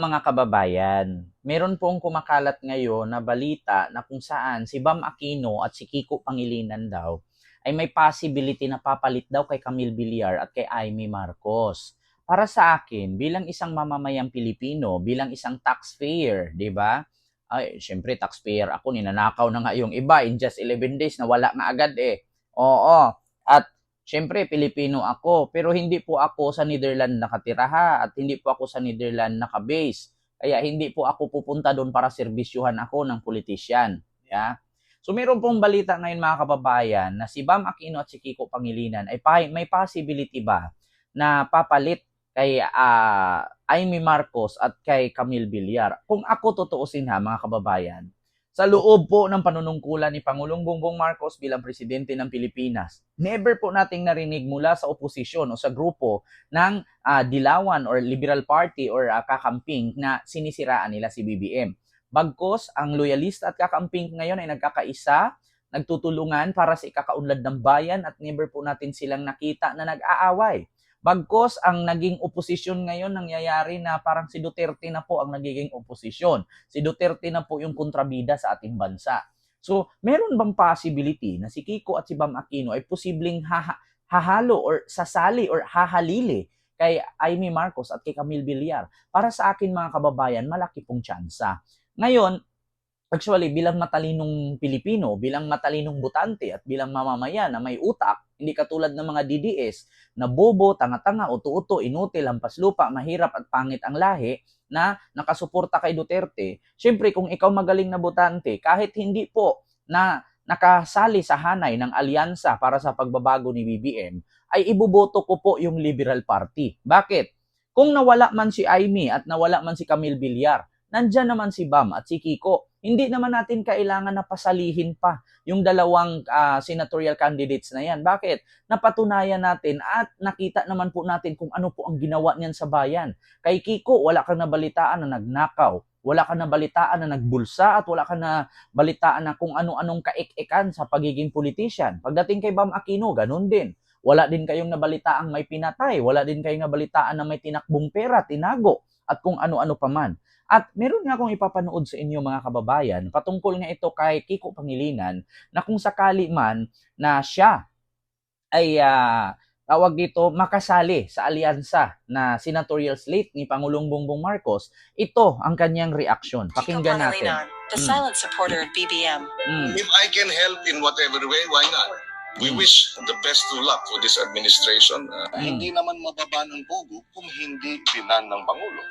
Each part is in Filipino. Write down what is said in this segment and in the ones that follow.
Mga kababayan, meron pong kumakalat ngayon na balita na kung saan si Bam Aquino at si Kiko Pangilinan daw ay may possibility na papalit daw kay Camille Villar at kay Amy Marcos. Para sa akin, bilang isang mamamayang Pilipino, bilang isang taxpayer, di ba? Ay, syempre taxpayer ako, ninanakaw na nga yung iba in just 11 days, nawala nga agad eh. Oo. At siyempre, Pilipino ako, pero hindi po ako sa Netherlands nakatira ha, at hindi po ako sa Netherlands nakabase. Kaya hindi po ako pupunta doon para serbisyuhan ako ng politisyan. Yeah? So meron pong balita ngayon mga kababayan na si Bam Aquino at si Kiko Pangilinan ay may possibility ba na papalit kay Amy Marcos at kay Camille Villar. Kung ako tutuusin ha mga kababayan, sa loob po ng panunungkulan ni Pangulong Bongbong Marcos bilang presidente ng Pilipinas, never po nating narinig mula sa oposisyon o sa grupo ng Dilawan or Liberal Party or kakamping na sinisiraan nila si BBM. Bagkos, ang loyalista at kakamping ngayon ay nagkakaisa, nagtutulungan para sa ikakaunlad ng bayan at never po natin silang nakita na nag-aaway. Bagkos, ang naging oposisyon ngayon nangyayari na parang si Duterte na po ang nagiging oposisyon. Si Duterte na po yung kontrabida sa ating bansa. So, meron bang possibility na si Kiko at si Bam Aquino ay posibleng hahalo or sasali or hahalili kay Amy Marcos at kay Camille Villar? Para sa akin mga kababayan, malaki pong tsansa. Ngayon, actually, bilang matalinong Pilipino, bilang matalinong botante at bilang mamamayan na may utak, hindi katulad ng mga DDS na bobo, tanga-tanga, uto-uto, inutil, hampas lupa, mahirap at pangit ang lahi na nakasuporta kay Duterte. Siyempre, kung ikaw magaling na botante, kahit hindi po na nakasali sa hanay ng alyansa para sa pagbabago ni BBM, ay ibuboto ko po yung Liberal Party. Bakit? Kung nawala man si Amy at nawala man si Camille Villar, nandyan naman si Bam at si Kiko. Hindi naman natin kailangan na pasalihin pa yung dalawang senatorial candidates na yan. Bakit? Napatunayan natin at nakita naman po natin kung ano po ang ginawa niyan sa bayan. Kay Kiko, wala kang nabalitaan na nagnakaw. Wala kang nabalitaan na nagbulsa at wala kang nabalitaan na kung ano-anong kaik-ikan sa pagiging politician. Pagdating kay Bam Aquino, ganun din. Wala din kayong nabalitaang may pinatay. Wala din kayong nabalitaan na may tinakbong pera, tinago, at kung ano-ano pa man. At meron nga akong ipapanood sa inyo mga kababayan, patungkol nga ito kay Kiko Pangilinan, na kung sakali man na siya ay tawag dito, makasali sa alyansa na senatorial slate ni Pangulong Bongbong Marcos, ito ang kanyang reaksyon. Pakinggan natin. The silent supporter of BBM. If I can help in whatever way, why not? We wish the best of luck for this administration. Hindi naman mababa ng bogo kung hindi binan ng Pangulo.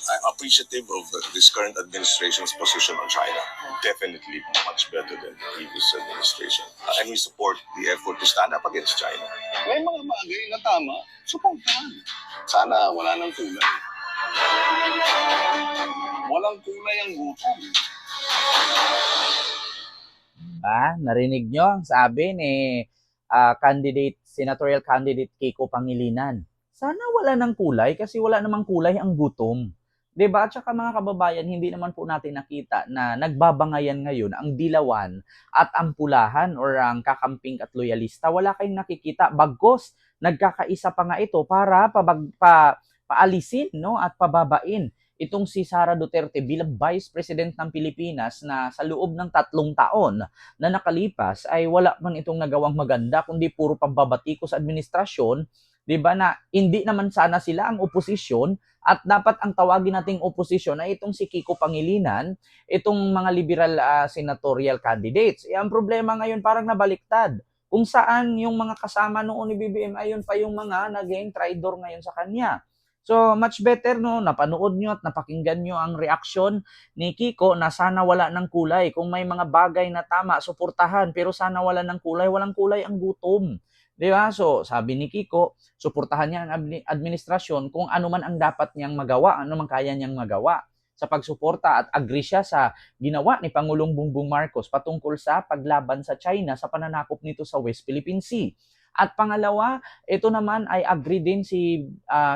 I'm appreciative of this current administration's position on China. Definitely much better than the previous administration. And we support the effort to stand up against China. May mga bagay na tama, suportahan. Sana wala nang kulay. Walang kulay ang gutom. Narinig nyo ang sabi ni senatorial candidate Kiko Pangilinan. Sana wala ng kulay kasi wala namang kulay ang gutom. 'Di ba? At saka mga kababayan, hindi naman po natin nakita na nagbabangayan ngayon ang dilawan at ang pulahan or ang kakamping at loyalista. Wala kayong nakikita. Bagkos, nagkakaisa pa nga ito para paalisin, no, at pababain itong si Sara Duterte bilang Vice President ng Pilipinas na sa loob ng 3 taon na nakalipas ay wala man itong nagawang maganda kundi puro pambabati ko sa administrasyon, 'di ba, na hindi naman sana sila ang oposisyon at dapat ang tawagin nating oposisyon ay itong si Kiko Pangilinan, itong mga liberal senatorial candidates. Ang problema ngayon parang nabaliktad. Kung saan yung mga kasama noon ni BBM ayun pa yung mga naging traidor ngayon sa kanya. So, much better, no, napanood nyo at napakinggan nyo ang reaksyon ni Kiko na sana wala ng kulay. Kung may mga bagay na tama, suportahan. Pero sana wala ng kulay, walang kulay ang gutom. Di ba? So, sabi ni Kiko, suportahan niya ang administrasyon kung ano man ang dapat niyang magawa, ano man kaya niyang magawa sa pagsuporta at agree siya sa ginawa ni Pangulong Bongbong Marcos patungkol sa paglaban sa China sa pananakop nito sa West Philippine Sea. At pangalawa, ito naman ay agree din si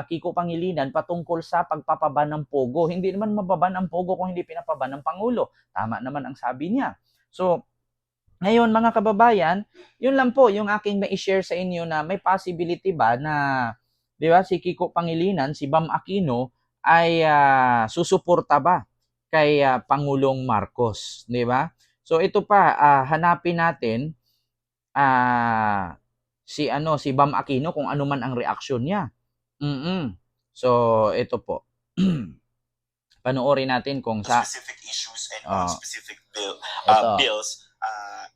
Kiko Pangilinan patungkol sa pagpapaban ng Pogo. Hindi naman mababan ang Pogo kung hindi pinapaban ng Pangulo. Tama naman ang sabi niya. So, ngayon mga kababayan, yun lang po yung aking ma-share sa inyo na may possibility ba na 'di ba? Si Kiko Pangilinan, si Bam Aquino ay susuporta ba kay Pangulong Marcos, 'di ba? So ito pa, hanapin natin si Bam Aquino kung ano man ang reaksyon niya. So ito po. Panoorin natin kung sa specific issues and on specific ito. bills.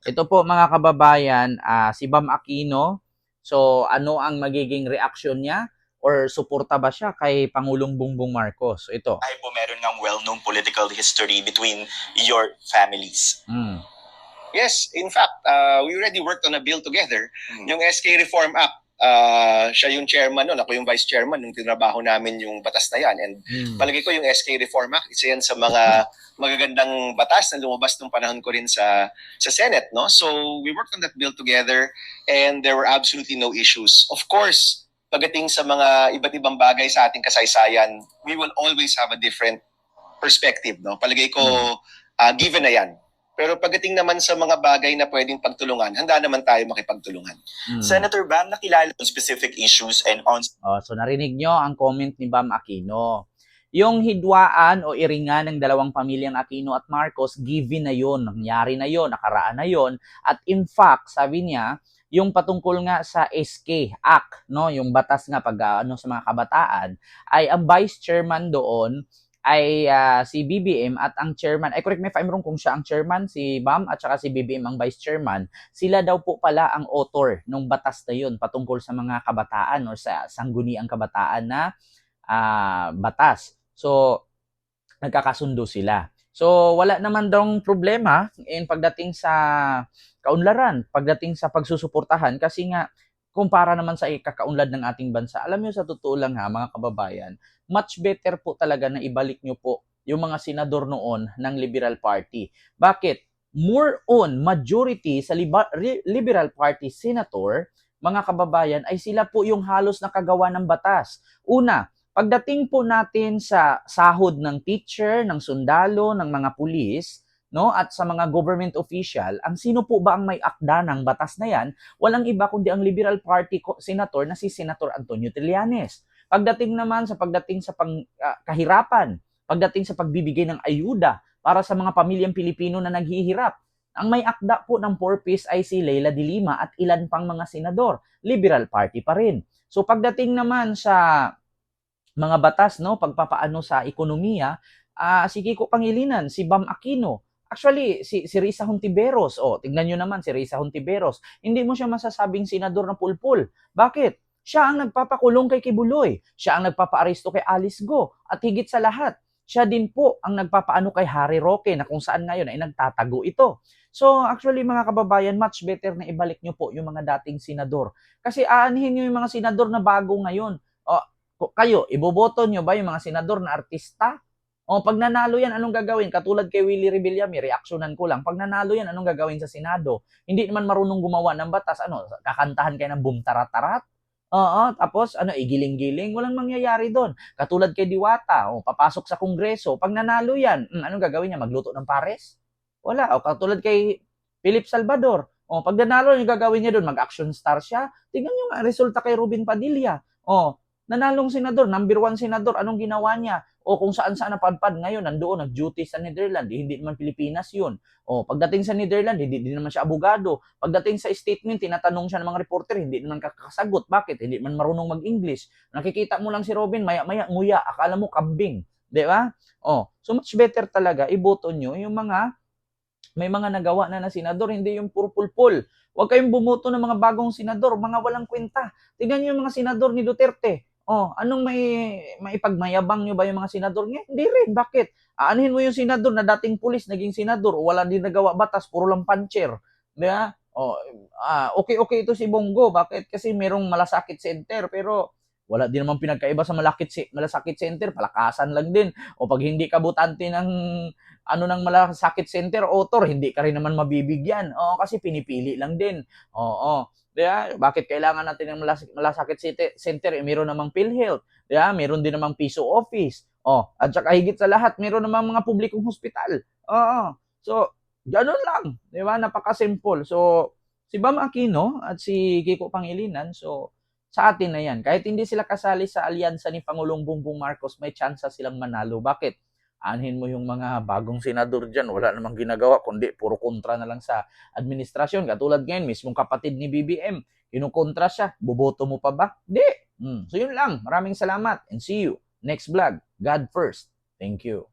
Ito po mga kababayan, si Bam Aquino. So ano ang magiging reaksyon niya or suporta ba siya kay Pangulong Bongbong Marcos? Ito. Ay po, meron ng well-known political history between your families. Yes, in fact, we already worked on a bill together. Yung SK Reform Act, siya yung chairman nun, ako yung vice chairman nung tinrabaho namin yung batas na yan. And palagi ko yung SK Reform Act, isa yan sa mga magagandang batas na lumabas nung panahon ko rin sa Senate. No? So we worked on that bill together and there were absolutely no issues. Of course, pagdating sa mga iba't ibang bagay sa ating kasaysayan, we will always have a different perspective. No? Palagay ko, given na yan. Pero pagdating naman sa mga bagay na pwedeng pagtulungan, handa naman tayo makipagtulungan. Senator Bam, nakilala on specific issues and on... So narinig nyo ang comment ni Bam Aquino. Yung hidwaan o iringan ng dalawang pamilyang Aquino at Marcos, given na yon, nangyari na yon, nakaraan na yon. At in fact, sabi niya, yung patungkol nga sa SK Act, no, yung batas nga pag sa mga kabataan, ay ang vice chairman doon ay si BBM at ang chairman, correct me if I'm wrong kung siya ang chairman, si Bam at saka si BBM ang vice chairman, sila daw po pala ang author ng batas na yun patungkol sa mga kabataan o sa sangguniang kabataan na batas. So, nagkakasundo sila. So, wala naman daw problema pagdating sa kaunlaran, pagdating sa pagsusuportahan kasi nga kumpara naman sa ikakaunlad ng ating bansa. Alam niyo sa totoo lang mga kababayan, much better po talaga na ibalik niyo po yung mga senador noon ng Liberal Party. Bakit? More on majority sa Liberal Party senator, mga kababayan, ay sila po yung halos nakagawa ng batas. Una, pagdating po natin sa sahod ng teacher, ng sundalo, ng mga pulis, no, at sa mga government official, ang sino po ba ang may akda ng batas na yan? Walang iba kundi ang Liberal Party senator na si Senator Antonio Trillanes. Pagdating naman sa kahirapan, pagdating sa pagbibigay ng ayuda para sa mga pamilyang Pilipino na naghihirap, ang may akda po ng 4-piece ay si Leila de Lima at ilan pang mga senador, Liberal Party pa rin. So pagdating naman sa mga batas, no, pagpapaano sa ekonomiya, si Kiko Pangilinan, si Bam Aquino, actually, si Risa Hontiveros, tingnan nyo naman si Risa Hontiveros, hindi mo siya masasabing senador na pulpul. Bakit? Siya ang nagpapakulong kay Kibuloy, siya ang nagpapaaresto kay Alice Go, at higit sa lahat, siya din po ang nagpapaano kay Harry Roque na kung saan ngayon ay nagtatago ito. So actually mga kababayan, much better na ibalik nyo po yung mga dating senador. Kasi aanhin nyo yung mga senador na bago ngayon. Kayo, iboboto nyo ba yung mga senador na artista? Pag nanalo yan, anong gagawin? Katulad kay Willie Rebilla, may reaksyonan ko lang. Pag nanalo yan, anong gagawin sa Senado? Hindi naman marunong gumawa ng batas. Kakantahan kayo ng bumtarat-tarat? Tapos igiling-giling, walang mangyayari doon. Katulad kay Diwata, papasok sa Kongreso, pag nanalo yan, anong gagawin niya? Magluto ng pares? Wala. Katulad kay Philip Salvador, pag nanalo, yung gagawin niya doon, mag-action star siya. Tingnan niyo nga, resulta kay Robin Padilla. Nanalong senador, number 1 senador, anong ginawa niya? Kung saan-saan napadpad ngayon, nandoon, nag-duty sa Netherlands, hindi naman Pilipinas yun. Pagdating sa Netherlands, hindi naman siya abogado. Pagdating sa statement, tinatanong siya ng mga reporter, hindi naman kakasagot. Bakit? Hindi naman marunong mag-English. Nakikita mo lang si Robin, maya-maya, nguya, akala mo kambing. Di ba? So much better talaga, iboto nyo yung may mga nagawa na senador, hindi yung purpulpul. Huwag kayong bumoto ng mga bagong senador, mga walang kwenta. Tingnan nyo yung mga senador ni Duterte. Anong maipagmayabang nyo ba yung mga senador niya? Hindi rin. Bakit? Aanhin mo yung senador na dating pulis, naging senador, wala din nagawa batas, puro lang puncher. Diba? Okay ito si Bongo. Bakit? Kasi merong malasakit center, pero wala din naman pinagkaiba sa malasakit center, palakasan lang din. Pag hindi ka butante ng ng malasakit center, author, hindi ka rin naman mabibigyan. Kasi pinipili lang din. Diba? Bakit kailangan natin ng malasakit center? Meron namang PhilHealth. Diba? Meron din namang PISO office. At saka higit sa lahat, meron namang mga publikong hospital. So, ganun lang. Diba? Napaka-simple. So, si Bam Aquino at si Kiko Pangilinan, so, Sa atin na yan. Kahit hindi sila kasali sa alyansa ni Pangulong Bongbong Marcos, may tsansa silang manalo. Bakit? Anhin mo yung mga bagong senador dyan, wala namang ginagawa, kundi puro kontra na lang sa administrasyon. Katulad ngayon, mismong kapatid ni BBM, kinukontra siya, boboto mo pa ba? Di. So yun lang, maraming salamat and see you next vlog. God first. Thank you.